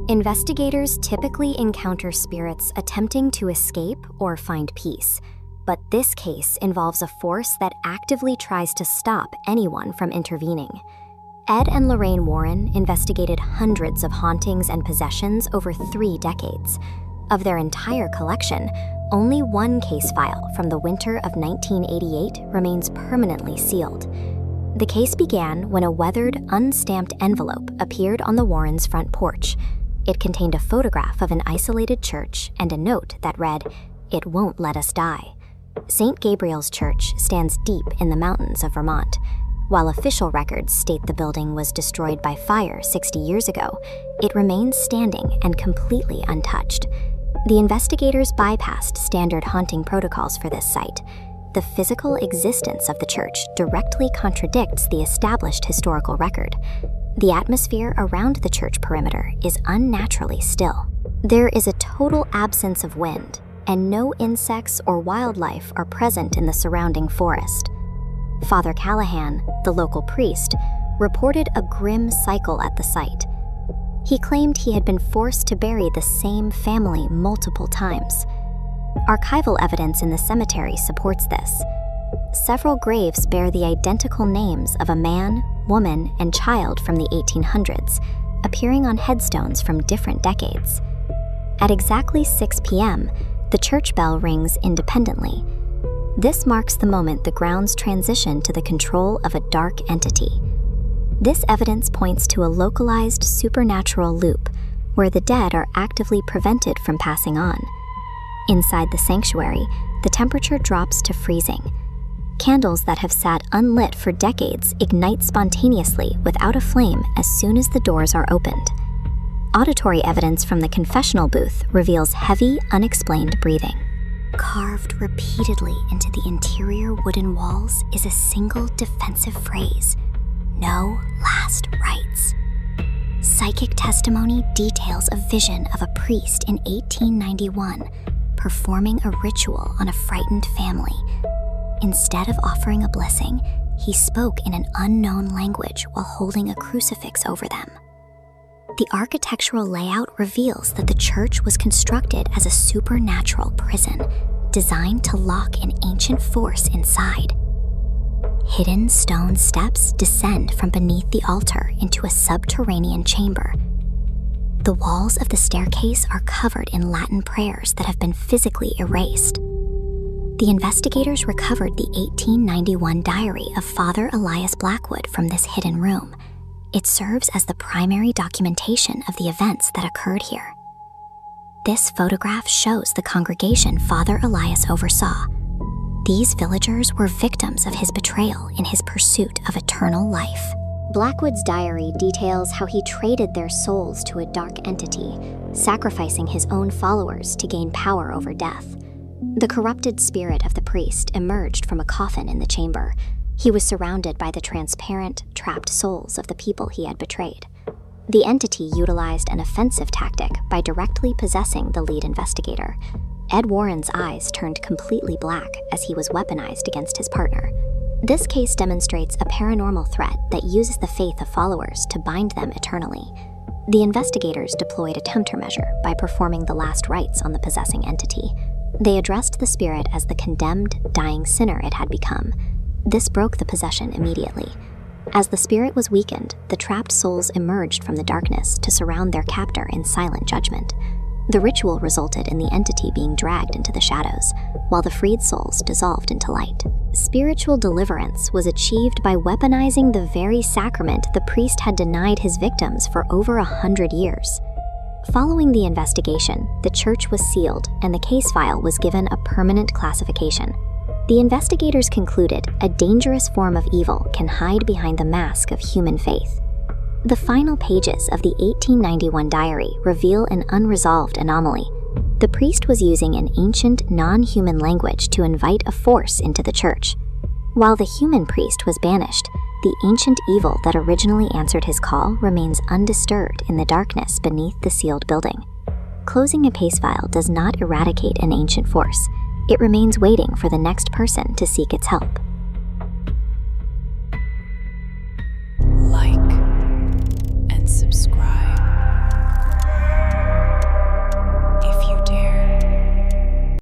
Investigators typically encounter spirits attempting to escape or find peace, but this case involves a force that actively tries to stop anyone from intervening. Ed and Lorraine Warren investigated hundreds of hauntings and possessions over 3 decades. Of their entire collection, only one case file from the winter of 1988 remains permanently sealed. The case began when a weathered, unstamped envelope appeared on the Warrens' front porch. It contained a photograph of an isolated church and a note that read, "It won't let us die." St. Gabriel's Church stands deep in the mountains of Vermont. While official records state the building was destroyed by fire 60 years ago, it remains standing and completely untouched. The investigators bypassed standard haunting protocols for this site. The physical existence of the church directly contradicts the established historical record. The atmosphere around the church perimeter is unnaturally still. There is a total absence of wind, and no insects or wildlife are present in the surrounding forest. Father Callahan, the local priest, reported a grim cycle at the site. He claimed he had been forced to bury the same family multiple times. Archival evidence in the cemetery supports this. Several graves bear the identical names of a man, woman, and child from the 1800s, appearing on headstones from different decades. At exactly 6 p.m., the church bell rings independently. This marks the moment the grounds transition to the control of a dark entity. This evidence points to a localized supernatural loop where the dead are actively prevented from passing on. Inside the sanctuary, the temperature drops to freezing. Candles that have sat unlit for decades ignite spontaneously without a flame as soon as the doors are opened. Auditory evidence from the confessional booth reveals heavy, unexplained breathing. Carved repeatedly into the interior wooden walls is a single defensive phrase: "No last rites." Psychic testimony details a vision of a priest in 1891 performing a ritual on a frightened family. Instead of offering a blessing, he spoke in an unknown language while holding a crucifix over them. The architectural layout reveals that the church was constructed as a supernatural prison, designed to lock an ancient force inside. Hidden stone steps descend from beneath the altar into a subterranean chamber. The walls of the staircase are covered in Latin prayers that have been physically erased. The investigators recovered the 1891 diary of Father Elias Blackwood from this hidden room. It serves as the primary documentation of the events that occurred here. This photograph shows the congregation Father Elias oversaw. These villagers were victims of his betrayal in his pursuit of eternal life. Blackwood's diary details how he traded their souls to a dark entity, sacrificing his own followers to gain power over death. The corrupted spirit of the priest emerged from a coffin in the chamber. He was surrounded by the transparent, trapped souls of the people he had betrayed. The entity utilized an offensive tactic by directly possessing the lead investigator. Ed Warren's eyes turned completely black as he was weaponized against his partner. This case demonstrates a paranormal threat that uses the faith of followers to bind them eternally. The investigators deployed a countermeasure by performing the last rites on the possessing entity. They addressed the spirit as the condemned, dying sinner it had become. This broke the possession immediately. As the spirit was weakened, the trapped souls emerged from the darkness to surround their captor in silent judgment. The ritual resulted in the entity being dragged into the shadows, while the freed souls dissolved into light. Spiritual deliverance was achieved by weaponizing the very sacrament the priest had denied his victims for over 100 years. Following the investigation, the church was sealed and the case file was given a permanent classification. The investigators concluded a dangerous form of evil can hide behind the mask of human faith. The final pages of the 1891 diary reveal an unresolved anomaly. The priest was using an ancient, non-human language to invite a force into the church. While the human priest was banished, the ancient evil that originally answered his call remains undisturbed in the darkness beneath the sealed building. Closing a case file does not eradicate an ancient force. It remains waiting for the next person to seek its help.